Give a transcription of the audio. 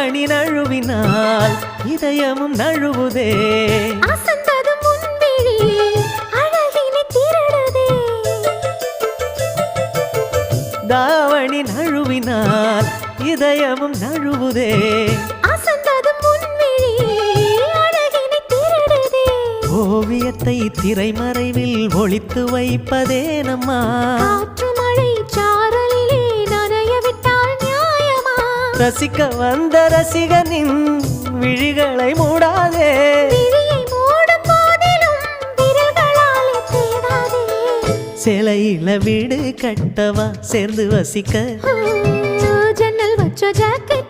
தாவணி நழுவினால் இதயமும் நழுவுதே அசந்ததும் முன்விழி அழகினை திருடுதே தாவணி நழுவினால் இதயமும் நழுவுதே அசந்ததும் முன்விழி அழகினை திருடுதே ஓவியத்தை திரைமறைவில் ஒளித்து வைப்பதே நம்மா காற்று மழை சாரலிலே நனைய விட்டால் நியாயமா ரசிக்க வந்த ரசிகனின் விழிகளை மூடாதே விழியை மூடும் போதிலும் விரல்களாலே தேடாதே சிலையில வீடு கட்டவா சேர்ந்து வசிக்க ஜன்னல் வச்ச ஜாக்கெட்